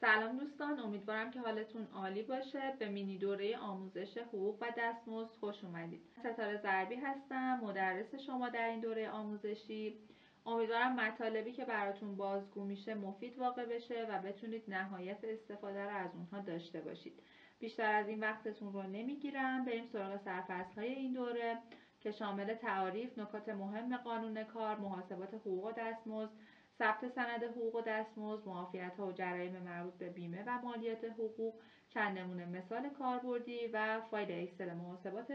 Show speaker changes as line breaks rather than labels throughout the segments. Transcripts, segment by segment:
سلام دوستان، امیدوارم که حالتون عالی باشه. به مینی دوره آموزش حقوق و دستمزد خوش اومدید. ستاره ضربی هستم، مدرس شما در این دوره آموزشی. امیدوارم مطالبی که براتون بازگو میشه مفید واقع بشه و بتونید نهایت استفاده رو از اونها داشته باشید. بیشتر از این وقتتون رو نمیگیرم. بریم سراغ سرفصل‌های این دوره که شامل تعاریف، نکات مهم قانون کار، محاسبات حقوق و دستمزد، ثبت سند حقوق و دستمزد، معافیت‌ها و جرایم مربوط به بیمه و مالیات حقوق، چند نمونه مثال کاربردی و فایل اکسل محاسبات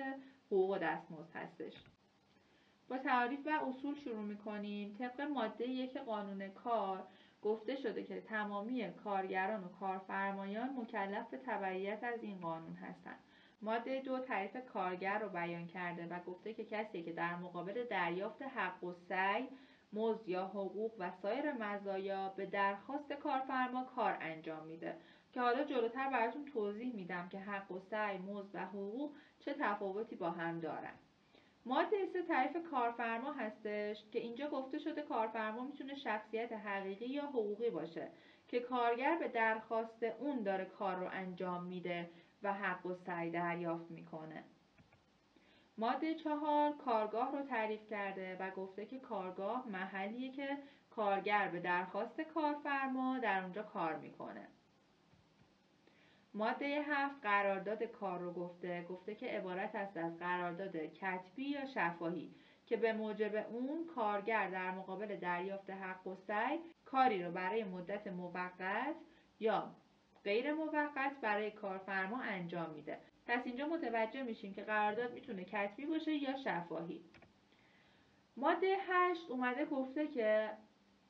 حقوق و دستمزد هستش. با تعاریف و اصول شروع می‌کنیم. طبق ماده 1 قانون کار گفته شده که تمامی کارگران و کارفرمایان مکلف به تبعیت از این قانون هستند. ماده 2 تعریف کارگر رو بیان کرده و گفته که کسی که در مقابل دریافت حق و سعی، مزد یا حقوق و سایر مزایا به درخواست کارفرما کار انجام میده، که حالا جلوتر براتون توضیح میدم که حق و سعی، مزد و حقوق چه تفاوتی با هم دارن. ماده 3 تعریف کارفرما هستش که اینجا گفته شده کارفرما میتونه شخصیت حقیقی یا حقوقی باشه که کارگر به درخواست اون داره کار رو انجام میده و حق و سعی دریافت میکنه. ماده 4 کارگاه رو تعریف کرده و گفته که کارگاه محلیه که کارگر به درخواست کارفرما در اونجا کار میکنه. ماده 7 قرارداد کار رو گفته که عبارت است از قرارداد کتبی یا شفاهی که به موجب اون کارگر در مقابل دریافت حق و سعی کاری رو برای مدت موقت یا غیر موقت برای کارفرما انجام میده. پس اینجا متوجه میشیم که قرارداد میتونه کتبی باشه یا شفاهی. ماده 8 اومده گفته که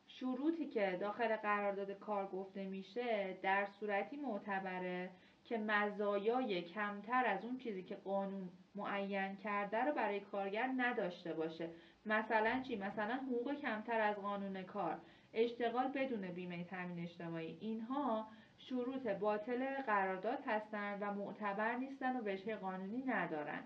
شروطی که داخل قرارداد کار گفته میشه در صورتی معتبره که مزایای کمتر از اون چیزی که قانون معین کرده رو برای کارگر نداشته باشه. مثلا چی؟ مثلا حقوق کمتر از قانون کار، اشتغال بدون بیمه تامین اجتماعی. اینها شروط باطل قرارداد هستن و معتبر نیستن و وجه قانونی ندارن.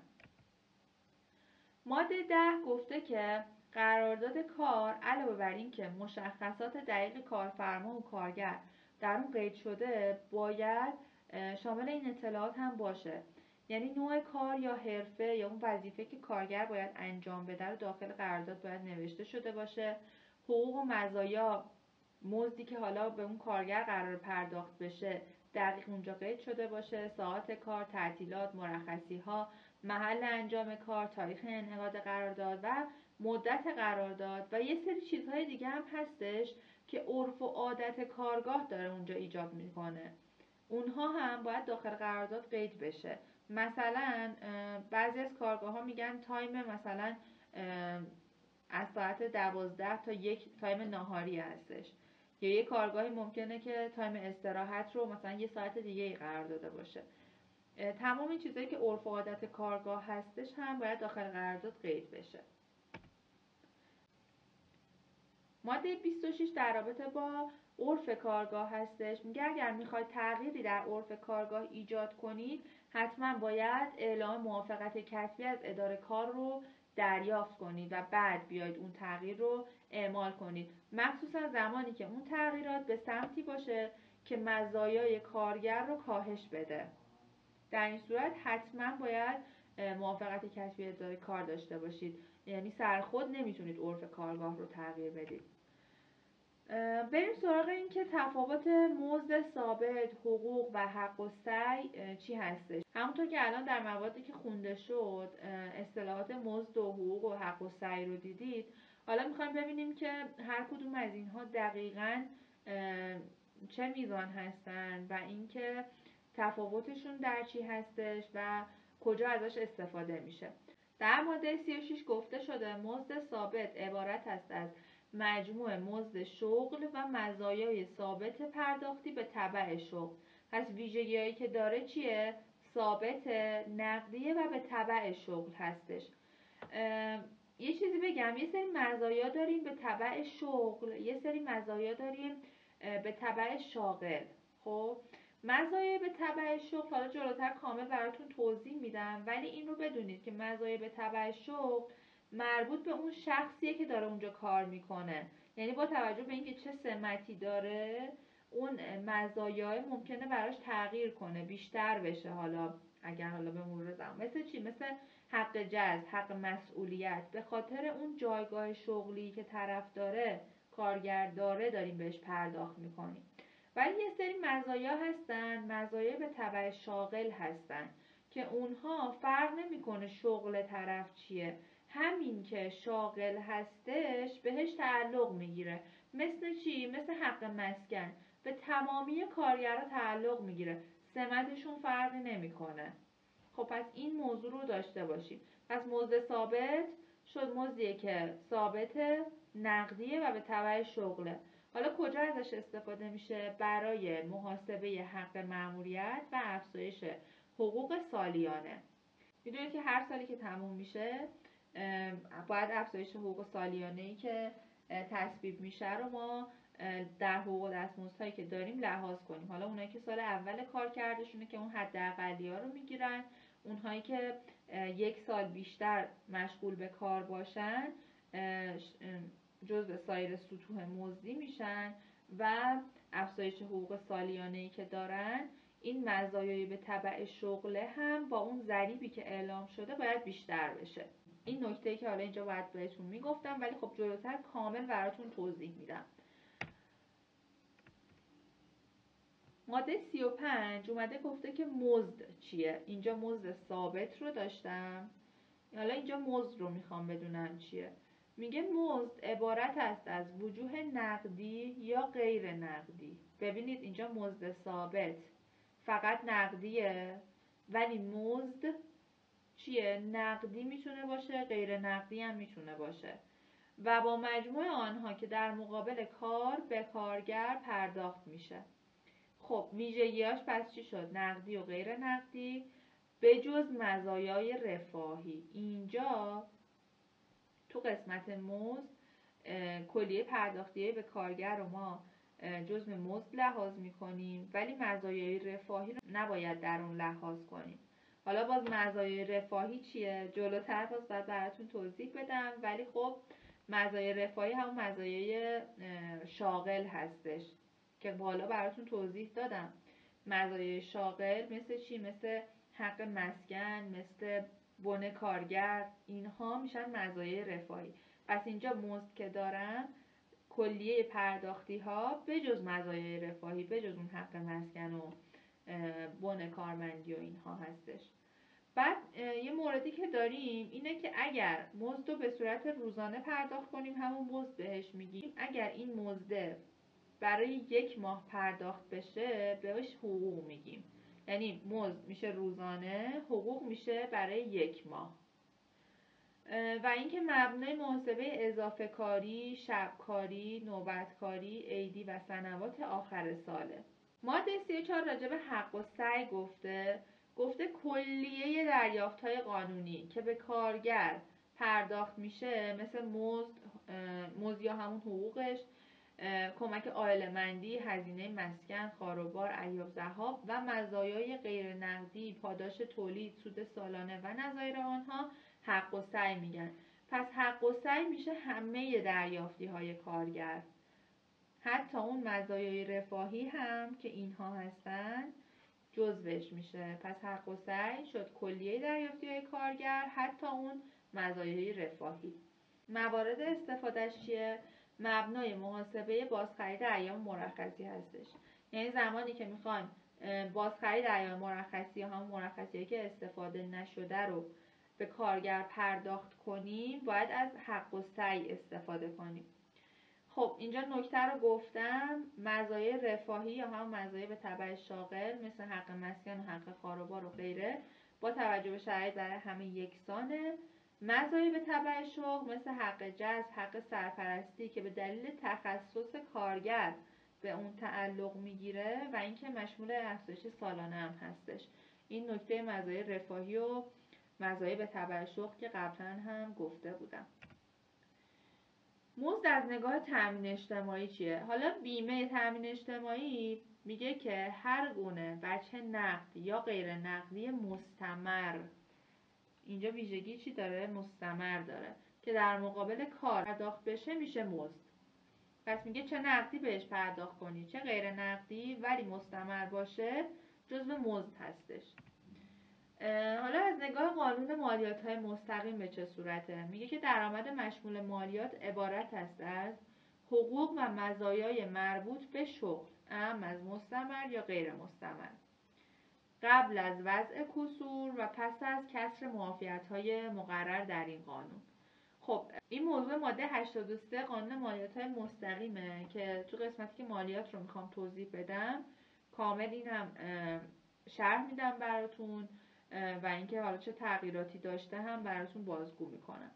ماده 10 گفته که قرارداد کار علاوه بر این که مشخصات دقیق کارفرما و کارگر در اون قید شده باید شامل این اطلاعات هم باشه، یعنی نوع کار یا حرفه یا اون وظیفه که کارگر باید انجام بده رو داخل قرارداد باید نوشته شده باشه. حقوق و مزایا، مزدی که حالا به اون کارگر قرار پرداخت بشه دقیق اونجا قید شده باشه. ساعات کار، تعطیلات، مرخصی ها، محل انجام کار، تاریخ انعقاد قرارداد و مدت قرارداد و یه سری چیزهای دیگه هم هستش که عرف و عادت کارگاه داره اونجا ایجاد میکنه. اونها هم باید داخل قرارداد قید بشه. مثلا بعضی از کارگاه ها میگن تایم مثلا از ساعت 12 تا 1 تایم ناهاری هستش، یا یه کارگاهی ممکنه که تایم استراحت رو مثلا یه ساعت دیگه ای قرار داده باشه. تمام این چیزایی که عرف و عادت کارگاه هستش هم باید داخل قرارداد قید بشه. ماده 26 در رابطه با عرف کارگاه هستش. میگه اگر میخواید تغییری در عرف کارگاه ایجاد کنید حتما باید اعلام موافقت کتبی از اداره کار رو دریافت کنید و بعد بیاید اون تغییر رو اعمال کنید، مخصوصا زمانی که اون تغییرات به سمتی باشه که مزایای کارگر رو کاهش بده. در این صورت حتما باید موافقت کتبی اداره کار داشته باشید، یعنی سرخود نمیتونید عرف کارگاه رو تغییر بدید. بریم سراغ این که تفاوت مزد ثابت، حقوق و حق و سعی چی هستش. همونطور که الان در موادی که خونده شد اصطلاحات مزد و حقوق و حق و سعی رو دیدید، حالا میخوایم ببینیم که هر کدوم از اینها دقیقاً چه میزان هستن و اینکه تفاوتشون در چی هستش و کجا ازش استفاده میشه. در ماده 36 گفته شده مزد ثابت عبارت است از مجموع مزد شغل و مزایای ثابت پرداختی به تبع شغل. پس ویژگی‌هایی که داره چیه؟ ثابت، نقدیه و به تبع شغل هستش. یه چیزی بگم، یه سری مزایا داریم به تبع شغل، یه سری مزایا داریم به تبع شاغل. خب مزایای به تبع شغل حالا جلوتر کامل براتون توضیح میدم، ولی این رو بدونید که مزایای به تبع شغل مربوط به اون شخصیه که داره اونجا کار میکنه، یعنی با توجه به اینکه چه سمتی داره اون مزایای ممکنه براش تغییر کنه، بیشتر بشه، حالا اگر حالا به مرور زمان. مثل چی؟ مثل حق جذب، حق مسئولیت. به خاطر اون جایگاه شغلی که طرف داره، کارگر داره، داریم بهش پرداخت میکنیم. ولی یه سری مزایا هستن، مزایا به تبع شاغل هستن که اونها فرق نمیکنه شغل طرف چیه، همین که شاغل هستش بهش تعلق میگیره. مثل چی؟ مثل حق مسکن، به تمامی کارگرها تعلق میگیره، سمتشون فرقی نمیکنه. خب پس این موضوع رو داشته باشیم. پس مزد ثابت شد مزدیه که ثابت، نقدیه و به تبع شغله. حالا کجا ازش استفاده میشه؟ برای محاسبه حق مأموریت و افزایش حقوق سالیانه. میدونید که هر سالی که تموم میشه باید افزایش حقوق سالیانه‌ای که تصویب میشه رو ما در حقوق دستمزدهایی که داریم لحاظ کنیم. حالا اونایی که سال اول کار کردشونه که اون حداقلی‌ها رو میگیرن، اونهایی که یک سال بیشتر مشغول به کار باشن جزو سایر سطوح مزدی میشن و افزایش حقوق سالیانه‌ای که دارن. این مزایای به تبع شغله هم با اون ضریبی که اعلام شده باید بیشتر بشه. این نکته‌ای که حالا اینجا باید بهتون میگفتم، ولی خب جلوتر کامل براتون توضیح میدم. ماده 35 اومده گفته که مزد چیه. اینجا مزد ثابت رو داشتم، حالا اینجا مزد رو میخوام بدونم چیه. میگه مزد عبارت است از وجوه نقدی یا غیر نقدی. ببینید اینجا مزد ثابت فقط نقدیه، ولی مزد چیه؟ نقدی میتونه باشه، غیر نقدی هم میتونه باشه و با مجموع آنها که در مقابل کار به کارگر پرداخت میشه. خب ویژگیاش پس چی شد؟ نقدی و غیر نقدی به جز مزایای رفاهی. اینجا تو قسمت مزد کلیه پرداختی به کارگر رو ما جزء مزد لحاظ میکنیم، ولی مزایای رفاهی رو نباید در اون لحاظ کنیم. حالا باز مزایای رفاهی چیه؟ جلوتر باز باید براتون توضیح بدم، ولی خب مزایای رفاهی همون مزایای شاغل هستش که بالا براتون توضیح دادم. مزایای شاغل مثل چی؟ مثل حق مسکن، مثل بن کارگر، اینها میشن مزایای رفاهی. پس اینجا مزد که دارم کلیه پرداختی ها به جز مزایای رفاهی، به جز اون حق مسکن و بن کارمندی و اینها هستش. بعد یه موردی که داریم اینه که اگر مزد رو به صورت روزانه پرداخت کنیم همون مزد بهش میگیم. اگر این مزد برای 1 ماه پرداخت بشه بهش حقوق میگیم. یعنی مزد میشه روزانه، حقوق میشه برای 1 ماه. و اینکه مبنای محاسبه اضافه کاری، شبکاری، نوبتکاری، عیدی و سنوات آخر ساله. ماده 34 راجع به حق و سعی گفته کلیه دریافت‌های قانونی که به کارگر پرداخت میشه، مثل مزد یا همون حقوقش، کمک عائله‌مندی، هزینه مسکن، خاروبار، ایاب ذهاب و مزایای غیر نقدی، پاداش تولید، سود سالانه و نظایر آنها حق و سعی میگن. پس حق و سعی میشه همه دریافتی های کارگر، حتی اون مزایای رفاهی هم که اینها هستن جزوش میشه. پس حق و سعی شد کلیه دریافتی های کارگر، حتی اون مزایای رفاهی. موارد استفادهش چیه؟ مبنای محاسبه بازخرید ایام مرخصی هستش. یعنی زمانی که میخوایم بازخرید ایام مرخصی یا هم مرخصی که استفاده نشده رو به کارگر پرداخت کنیم باید از حق و سعی استفاده کنیم. خب اینجا نکته رو گفتم، مزایای رفاهی یا هم مزایای به تبع شاغل مثل حق مسکن و حق خاروبار و غیره با توجه به شرایط برای همه یکسانه. مزایای به تبع شغل مثل حق جذب، حق سرپرستی که به دلیل تخصص کارگر به اون تعلق میگیره و اینکه مشمول افزایش سالانه هم هستش. این نکته مزایای رفاهی و مزایای به تبع شغل که قبلا هم گفته بودم. مزد از نگاه تامین اجتماعی چیه؟ حالا بیمه تامین اجتماعی میگه که هر گونه وجه نقد یا غیر نقدی مستمر، اینجا ویژگی چی داره؟ مستمر داره، که در مقابل کار پرداخت بشه میشه مزد. پس میگه چه نقدی بهش پرداخت کنی چه غیر نقدی ولی مستمر باشه جزو مزد هستش. حالا از نگاه قانون مالیات‌های مستقیم به چه صورته؟ میگه که درآمد مشمول مالیات عبارت است از حقوق و مزایای مربوط به شغل، اما از مستمر یا غیر مستمر، قبل از وضع کسور و پس از کسر معافیت‌های مقرر در این قانون. خب این موضوع ماده 83 قانون مالیات‌های مستقیمه که تو قسمتی که مالیات رو میخوام توضیح بدم کامل اینم شرح میدم براتون و اینکه حالا چه تغییراتی داشته هم براتون بازگو میکنم.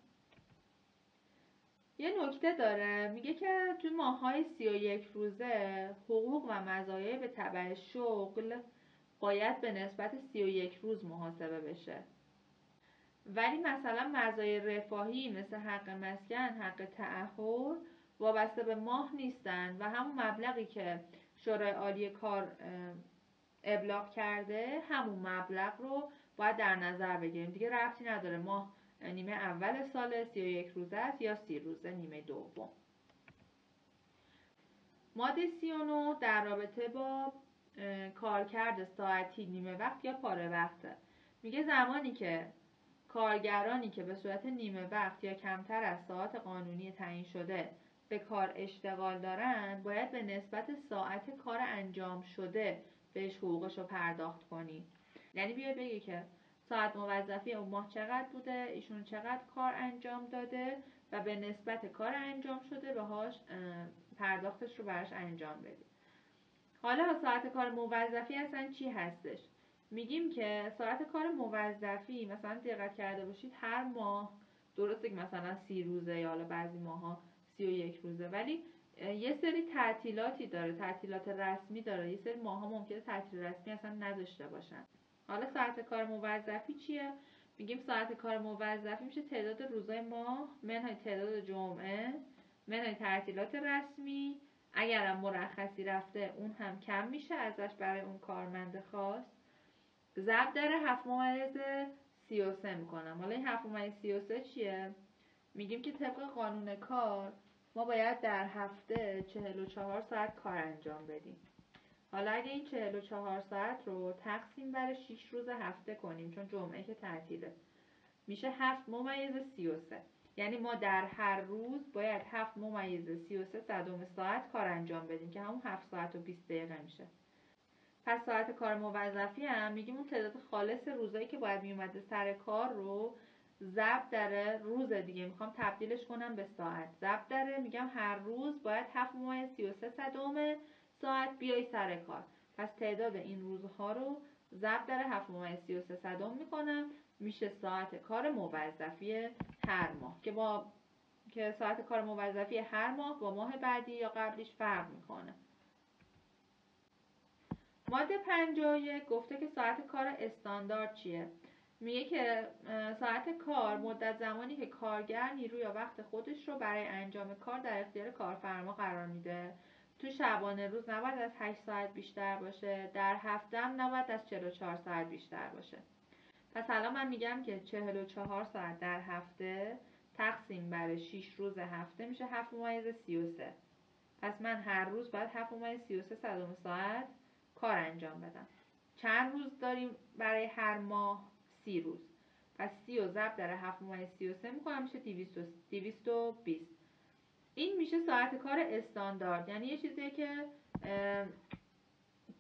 یه نکته داره، میگه که توی ماه‌های 31 روزه حقوق و مزایای به تبع شغل باید به نسبت 31 روز محاسبه بشه، ولی مثلا مزایای رفاهی مثل حق مسکن، حق تعهد وابسته به ماه نیستن و همون مبلغی که شورای عالی کار ابلاغ کرده همون مبلغ رو باید در نظر بگیریم. دیگه ربطی نداره ماه نیمه اول سال 31 روزه است یا 30 روزه نیمه دوم. ماده 39 در رابطه با کارکرد ساعتی نیمه وقت یا پاره وقته. میگه زمانی که کارگرانی که به صورت نیمه وقت یا کمتر از ساعت قانونی تعیین شده به کار اشتغال دارن باید به نسبت ساعت کار انجام شده بهش حقوقش رو پرداخت کنی. یعنی بیاد بگه که ساعت موظفی اون ماه چقدر بوده، ایشون چقدر کار انجام داده و به نسبت کار انجام شده بهاش پرداختش رو براش انجام بدی. حالا ساعت کار موظفی اصلا چی هستش؟ میگیم که ساعت کار موظفی مثلا دقت کرده باشید هر ماه درسته که مثلا 30 روزه یا حالا بعضی ماها 31 روزه، ولی یه سری تعطیلاتی داره، تعطیلات رسمی داره، یه سری ماها ممکنه تعطیل رسمی اصلا نداشته باشن. حالا ساعت کار موظفی چیه؟ میگیم ساعت کار موظفی میشه تعداد روزهای ماه منهای تعداد جمعه منهای تعطیلات رسمی، اگرم مرخصی رفته اون هم کم میشه ازش برای اون کارمند خاص، ضرب در 7/33 میکنم. حالا این 7/33 چیه؟ میگیم که طبق قانون کار ما باید در هفته 44 ساعت کار انجام بدیم. حالا اگه این 44 ساعت رو تقسیم بر 6 روز هفته کنیم چون جمعه که تعطیله میشه 7/33. یعنی ما در هر روز باید 7/33 ساعت کار انجام بدیم که همون 7 ساعت و 20 دقیقه میشه. پس ساعت کار موظفی هم میگیم اون تعداد خالص روزایی که باید میومده سر کار رو ضرب در روز دیگه میخوام تبدیلش کنم به ساعت، ضرب در میگم هر روز باید 7/33 ساعت بیای سر کار. پس تعداد این روزها رو ضرب در 7/33 میکنم میشه ساعت کار موظفی هر ماه که ساعت کار موظفی هر ماه با ماه بعدی یا قبلیش فرق میکنه. ماده 51 گفته که ساعت کار استاندارد چیه؟ میگه که ساعت کار مدت زمانی که کارگر نیرو یا وقت خودش رو برای انجام کار در اختیار کارفرما قرار میده. تو شبانه روز نباید از 8 ساعت بیشتر باشه، در هفته هم نباید از 44 ساعت بیشتر باشه. پس الان من میگم که 44 ساعت در هفته تقسیم بر 6 روز هفته میشه 7/33. پس من هر روز باید 7/33 ساعت کار انجام بدم. چند روز داریم برای هر ماه؟ 30 روز. پس 30 رو ضرب در 7/33 میکنم میشه 220. این میشه ساعت کار استاندارد، یعنی یه چیزیه که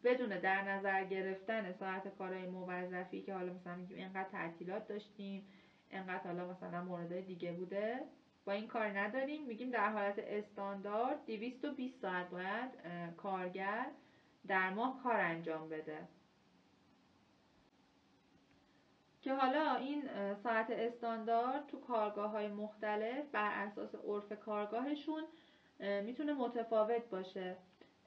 بدون در نظر گرفتن ساعت کارهای موظفی که حالا مثلا میگیم اینقدر تعطیلات داشتیم اینقدر حالا مثلا موردهای دیگه بوده با این کار نداریم، میگیم در حالت استاندارد 220 ساعت باید کارگر در ماه کار انجام بده. که حالا این ساعت استاندارد تو کارگاه‌های مختلف بر اساس عرف کارگاهشون میتونه متفاوت باشه.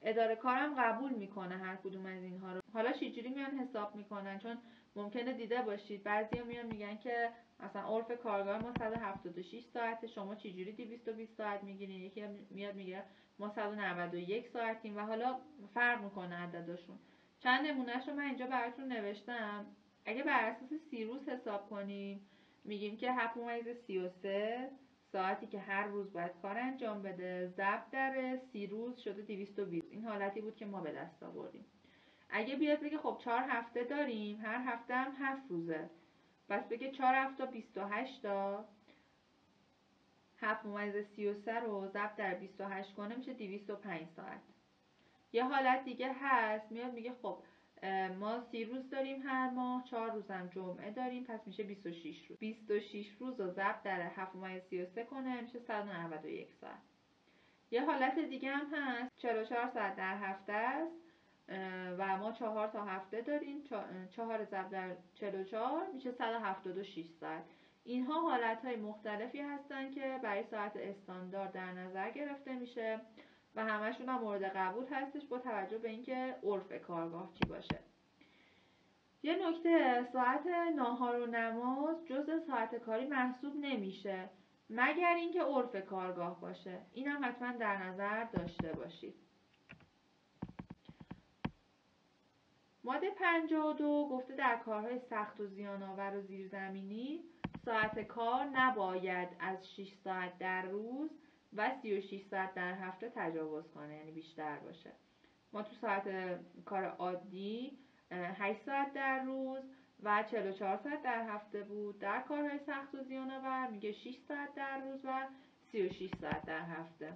اداره کارم قبول میکنه هر کدوم از اینها رو. حالا چجوری میان حساب میکنن؟ چون ممکنه دیده باشید بعضیا میان میگن که مثلا عرف کارگاه ما 176 ساعته، شما چجوری 220 ساعت میگیرین؟ یکی میاد میگه ما 191 ساعتیم و حالا فرق میکنه عددشون. چند نمونهش رو من اینجا براتون نوشتم. اگه بر اساس 30 روز حساب کنیم میگیم که 7/33 ساعتی که هر روز باید کار انجام بده ضرب در 30 روز شده 220. این حالتی بود که ما به دست آوردیم. اگه بیاد بگه خب 4 هفته داریم، هر هفته هم 7 روزه، پس بگه 4 هفته 28 تا 7/33 رو ضرب در 28 کنه میشه 205 ساعت. یه حالت دیگه هست، میاد میگه خب ما 30 روز داریم هر ماه، 4 روز هم جمعه داریم، پس میشه 26 روز. 26 روز رو ضرب در 7/33 کنه میشه 191 ساعت. یه حالت دیگه هم هست، 44 ساعت در هفته است و ما 4 تا هفته داریم، 4 ضرب در 44 میشه 176 ساعت. اینها حالتهای مختلفی هستن که برای ساعت استاندارد در نظر گرفته میشه و همشون هم مورد قبول هستش با توجه به اینکه عرف کارگاه چی باشه. یه نکته، ساعت ناهار و نماز جزء ساعت کاری محسوب نمیشه مگر اینکه عرف کارگاه باشه. اینم حتما در نظر داشته باشید. ماده 52 گفته در کارهای سخت و زیان‌آور و زیرزمینی ساعت کار نباید از 6 ساعت در روز و 36 ساعت در هفته تجاوز کنه، یعنی بیشتر باشه. ما تو ساعت کار عادی 8 ساعت در روز و 44 ساعت در هفته بود. در کارهای سخت و زیان‌آور میگه 6 ساعت در روز و 36 ساعت در هفته.